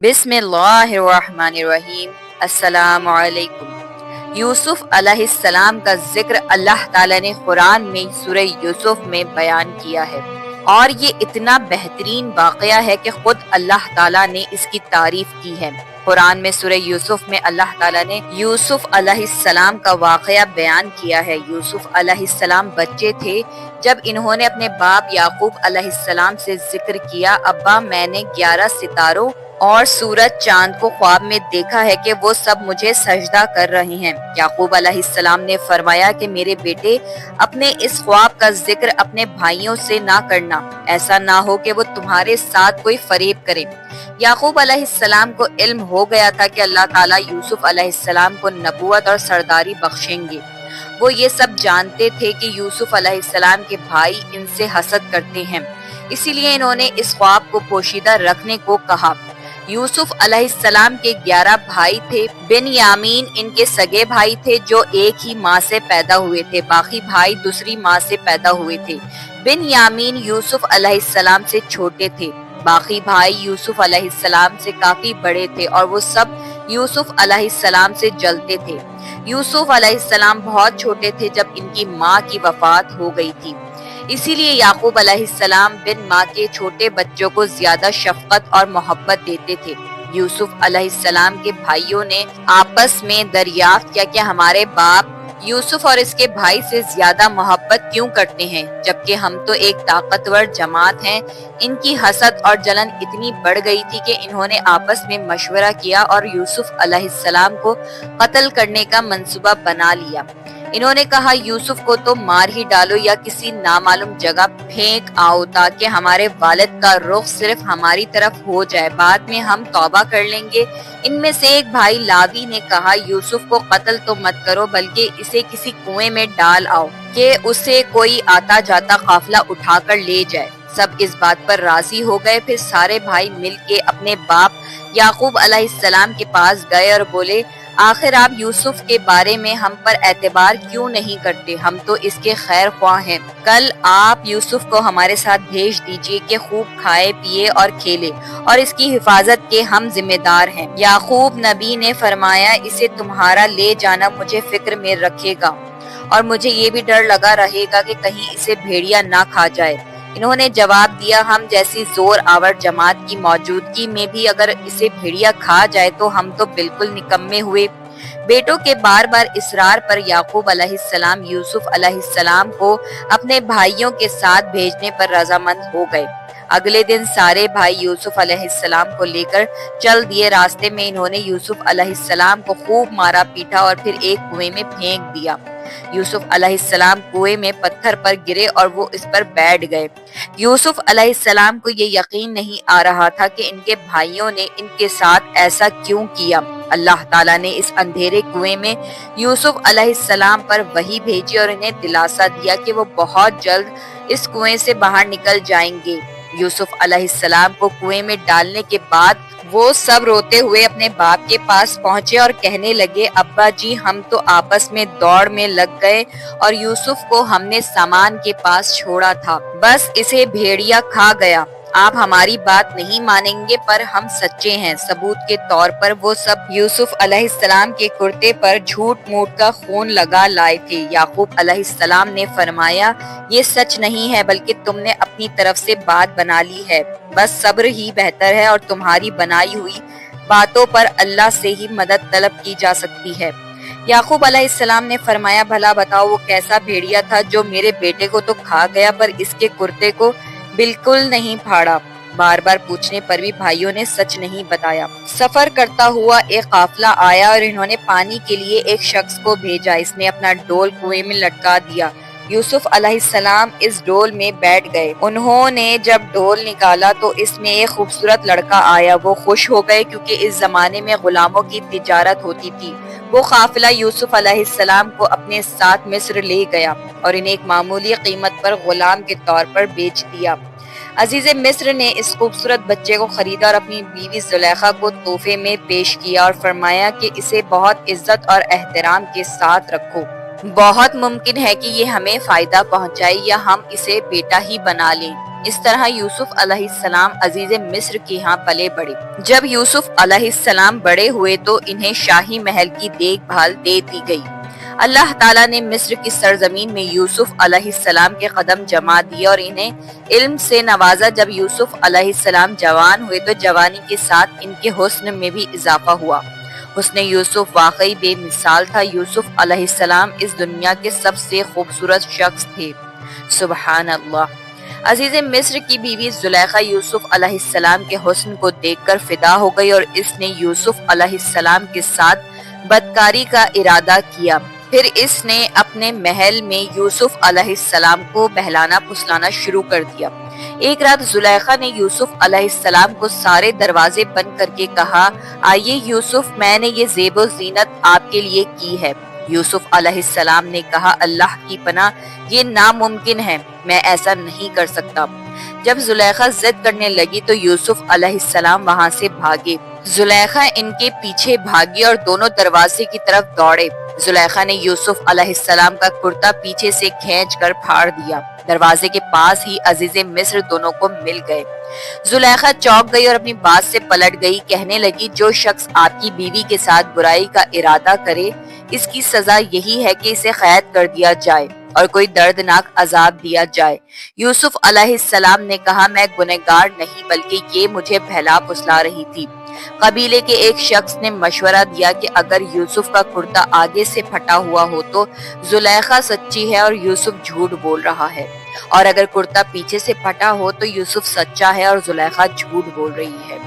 बिस्मिल्लाहिर्रहमानिर्रहीम। अस्सलाम वालेकुम। यूसुफ अलैहिस्सलाम का जिक्र अल्लाह ताला ने कुरान में सूरह यूसुफ में बयान किया है और ये इतना बेहतरीन वाक़या है कि खुद अल्लाह ताला ने इसकी तारीफ की है। कुरान में सूरह यूसुफ में अल्लाह ताला ने यूसुफ अलैहिस्सलाम का वाक़या बयान किया है। यूसुफ अलैहिस्सलाम बच्चे थे जब इन्होंने अपने बाप याकूब अलैहिस्सलाम से जिक्र किया, अब्बा मैंने 11 सितारों और सूरज चांद को ख्वाब में देखा है कि वो सब मुझे सजदा कर रहे हैं। याकूब अलैहिस्सलाम ने फरमाया कि मेरे बेटे, अपने इस ख्वाब का जिक्र अपने भाइयों से ना करना, ऐसा ना हो कि वो तुम्हारे साथ कोई फरेब करे। याकूब अलैहिस्सलाम को इल्म हो गया था कि अल्लाह ताला यूसुफ अलैहिस्सलाम को नबूवत और सरदारी बख्शेंगे। वो ये सब जानते थे कि यूसुफ अलैहिस्सलाम के भाई इनसे हसद करते हैं, इसीलिए इन्होंने इस ख्वाब को पोशीदा रखने को कहा। यूसुफ अलैहिस्सलाम के 11 भाई थे। बिन्यामीन इनके सगे भाई थे जो एक ही माँ से पैदा हुए थे, बाकी भाई दूसरी माँ से पैदा हुए थे। बिन्यामीन यूसुफ अलैहिस्सलाम से छोटे थे, बाकी भाई यूसुफ अलैहिस्सलाम से काफी बड़े थे और वो सब यूसुफ अलैहिस्सलाम से जलते थे। यूसुफ अलैहिस्सलाम बहुत छोटे थे जब इनकी माँ की वफात हो गई थी, इसीलिए याकूब अलैहिस्सलाम बिन माँ के छोटे बच्चों को ज्यादा शफकत और मोहब्बत देते थे। यूसुफ अलैहिस्सलाम के भाइयों ने आपस में दरियाफ्त किया कि हमारे बाप यूसुफ और इसके भाई से ज्यादा मोहब्बत क्यों करते हैं, जबकि हम तो एक ताकतवर जमात हैं। इनकी हसद और जलन इतनी बढ़ गई थी कि इन्होंने आपस में मशवरा किया और यूसुफ अलैहिस्सलाम को कत्ल करने का मंसूबा बना लिया। इन्होंने कहा, यूसुफ को तो मार ही डालो या किसी नामालूम जगह फेंक आओ ताकि हमारे वालिद का रुख सिर्फ हमारी तरफ हो जाए, बाद में हम तौबा कर लेंगे। इनमें से एक भाई लावी ने कहा, यूसुफ को कत्ल तो मत करो बल्कि इसे किसी कुएं में डाल आओ कि उसे कोई आता जाता काफिला उठाकर ले जाए। सब इस बात पर राजी हो गए। फिर सारे भाई मिलके अपने बाप याकूब अलैहिस्सलाम के पास गए और बोले, आखिर आप यूसुफ के बारे में हम पर एतबार क्यों नहीं करते, हम तो इसके खैर ख्वाह हैं। कल आप यूसुफ को हमारे साथ भेज दीजिए कि खूब खाए पिए और खेले और इसकी हिफाजत के हम जिम्मेदार हैं। याकूब नबी ने फरमाया, इसे तुम्हारा ले जाना मुझे फिक्र में रखेगा और मुझे ये भी डर लगा रहेगा कि कहीं इसे भेड़िया ना खा जाए। इन्होंने जवाब दिया, हम जैसी जोर आवर जमात की मौजूदगी में भी अगर इसे भेड़िया खा जाए तो हम तो बिल्कुल निकम्मे हुए। बेटों के बार बार इसरार पर याकूब अलैहिस्सलाम यूसुफ अलैहिस्सलाम को अपने भाइयों के साथ भेजने पर रजामंद हो गए। अगले दिन सारे भाई यूसुफ अलैहिस्सलाम को लेकर चल दिए। रास्ते में इन्होंने यूसुफ अलैहिस्सलाम को खूब मारा पीटा और फिर एक कुएं में फेंक दिया। यूसुफ अलैहिस्सलाम कुएं में पत्थर पर गिरे और वो इस पर बैठ गए। यूसुफ अलैहिस्सलाम को ये यकीन नहीं आ रहा था कि इनके भाइयों ने इनके साथ ऐसा क्यों किया। अल्लाह ताला ने इस अंधेरे कुएं में यूसुफ अलैहिस्सलाम पर वही भेजी और इन्हें दिलासा दिया कि वो बहुत जल्द इस कुएं से बाहर निकल जाएंगे। यूसुफ अलैहिस्सलाम को कुएं में डालने के बाद वो सब रोते हुए अपने बाप के पास पहुंचे और कहने लगे, अब्बा जी, हम तो आपस में दौड़ में लग गए और यूसुफ को हमने सामान के पास छोड़ा था, बस इसे भेड़िया खा गया। आप हमारी बात नहीं मानेंगे पर हम सच्चे हैं। सबूत के तौर पर वो सब यूसुफ अलैहिस्सलाम के कुर्ते पर झूठ मूठ का खून लगा लाए थे। याकूब अलैहिस्सलाम ने फरमाया, ये सच नहीं है बल्कि तुमने अपनी तरफ से बात बना ली है, बस सब्र ही बेहतर है और तुम्हारी बनाई हुई बातों पर अल्लाह से ही मदद तलब की जा सकती है। याकूब अलैहिस्सलाम ने फरमाया, भला बताओ वो कैसा भेड़िया था जो मेरे बेटे को तो खा गया पर इसके कुर्ते को बिल्कुल नहीं फाड़ा। बार बार पूछने पर भी भाइयों ने सच नहीं बताया। सफर करता हुआ एक काफिला आया और इन्होंने पानी के लिए एक शख्स को भेजा। इसने अपना डोल कुएं में लटका दिया। यूसुफ अलैहिस्सलाम इस डोल में बैठ गए। उन्होंने जब डोल निकाला तो इसमें एक खूबसूरत लड़का आया। वो खुश हो गए क्योंकि इस जमाने में गुलामों की तिजारत होती थी। वो काफिला यूसुफ अलैहिस्सलाम को अपने साथ मिस्र ले गया और इन्हें एक मामूली कीमत पर गुलाम के तौर पर बेच दिया। अजीज मिस्र ने इस खूबसूरत बच्चे को खरीदा और अपनी बीवी जुलेखा को तोहफे में पेश किया और फरमाया कि इसे बहुत इज्जत और एहतराम के साथ रखो। बहुत मुमकिन है कि ये हमें फायदा पहुंचाए या हम इसे बेटा ही बना लें। اس طرح یوسف علیہ السلام عزیز مصر کے ہاں پلے بڑھے۔ جب یوسف علیہ السلام بڑے ہوئے تو انہیں شاہی محل کی دیکھ بھال دے دی گئی۔ اللہ تعالیٰ نے مصر کی سرزمین میں یوسف علیہ السلام کے قدم جما دیے اور انہیں علم سے نوازا۔ جب یوسف علیہ السلام جوان ہوئے تو جوانی کے ساتھ ان کے حسن میں بھی اضافہ ہوا۔ حسن یوسف واقعی بے مثال تھا۔ یوسف علیہ السلام اس دنیا کے سب سے خوبصورت شخص تھے۔ سبحان اللہ۔ عزیز مصر کی بیوی زلیخا یوسف علیہ السلام کے حسن کو دیکھ کر فدا ہو گئی اور اس نے یوسف علیہ السلام کے ساتھ بدکاری کا ارادہ کیا۔ پھر اس نے اپنے محل میں یوسف علیہ السلام کو بہلانا پھسلانا شروع کر دیا۔ ایک رات زلیخا نے یوسف علیہ السلام کو سارے دروازے بند کر کے کہا، آئیے یوسف، میں نے یہ زیب و زینت آپ کے لیے کی ہے۔ یوسف علیہ السلام نے کہا، اللہ کی پناہ، یہ ناممکن ہے، میں ایسا نہیں کر سکتا۔ جب زلیخا ضد کرنے لگی تو یوسف علیہ السلام وہاں سے بھاگے۔ زلیخا ان کے پیچھے بھاگی اور دونوں دروازے کی طرف دوڑے۔ زلیخا نے یوسف علیہ السلام کا کرتا پیچھے سے کھینچ کر پھاڑ دیا۔ دروازے کے پاس ہی عزیز مصر دونوں کو مل گئے۔ زلیخا چونک گئی اور اپنی بات سے پلٹ گئی، کہنے لگی، جو شخص آپ کی بیوی کے ساتھ برائی کا ارادہ کرے، اس کی سزا یہی ہے کہ اسے قید کر دیا جائے اور کوئی دردناک عذاب دیا جائے۔ یوسف علیہ السلام نے کہا، میں گنہگار نہیں بلکہ یہ مجھے بہلا پھسلا رہی تھی۔ قبیلے کے ایک شخص نے مشورہ دیا کہ اگر یوسف کا کرتا آگے سے پھٹا ہوا ہو تو زلیخا سچی ہے اور یوسف جھوٹ بول رہا ہے، اور اگر کرتا پیچھے سے پھٹا ہو تو یوسف سچا ہے اور زلیخا جھوٹ بول رہی ہے۔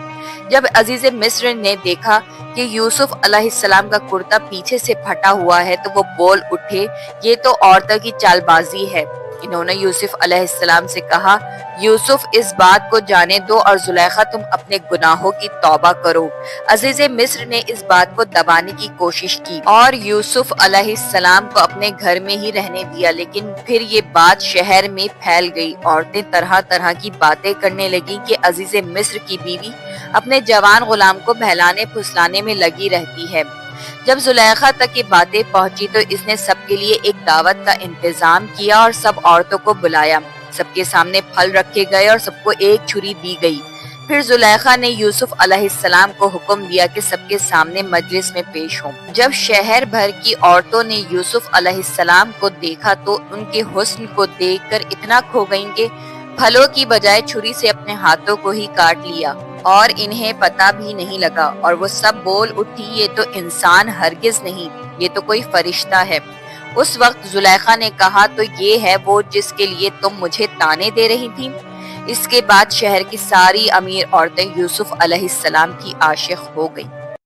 جب عزیز مصر نے دیکھا کہ یوسف علیہ السلام کا کرتا پیچھے سے پھٹا ہوا ہے تو وہ بول اٹھے، یہ تو عورتوں کی چال بازی ہے۔ انہوں نے یوسف علیہ السلام سے کہا، یوسف، اس بات کو جانے دو اور زلیخا، تم اپنے گناہوں کی توبہ کرو۔ عزیز مصر نے اس بات کو دبانے کی کوشش کی اور یوسف علیہ السلام کو اپنے گھر میں ہی رہنے دیا، لیکن پھر یہ بات شہر میں پھیل گئی۔ عورتیں طرح طرح کی باتیں کرنے لگیں کہ عزیز مصر کی بیوی اپنے جوان غلام کو بہلانے پھسلانے میں لگی رہتی ہے۔ جب زلیخا تک یہ باتیں پہنچی تو اس نے سب کے لیے ایک دعوت کا انتظام کیا اور سب عورتوں کو بلایا۔ سب کے سامنے پھل رکھے گئے اور سب کو ایک چھری دی گئی۔ پھر زلیخا نے یوسف علیہ السلام کو حکم دیا کہ سب کے سامنے مجلس میں پیش ہوں۔ جب شہر بھر کی عورتوں نے یوسف علیہ السلام کو دیکھا تو ان کے حسن کو دیکھ کر اتنا کھو گئیں کہ پھلوں کی بجائے چھری سے اپنے ہاتھوں کو ہی کاٹ لیا اور انہیں پتہ بھی نہیں لگا، اور وہ سب بول اٹھی، یہ تو انسان ہرگز نہیں، یہ تو کوئی فرشتہ ہے۔ اس وقت زلیخا نے کہا، تو یہ ہے وہ جس کے لیے تم مجھے طعنے دے رہی تھی۔ اس کے بعد شہر کی ساری امیر عورتیں یوسف علیہ السلام کی عاشق ہو گئیں۔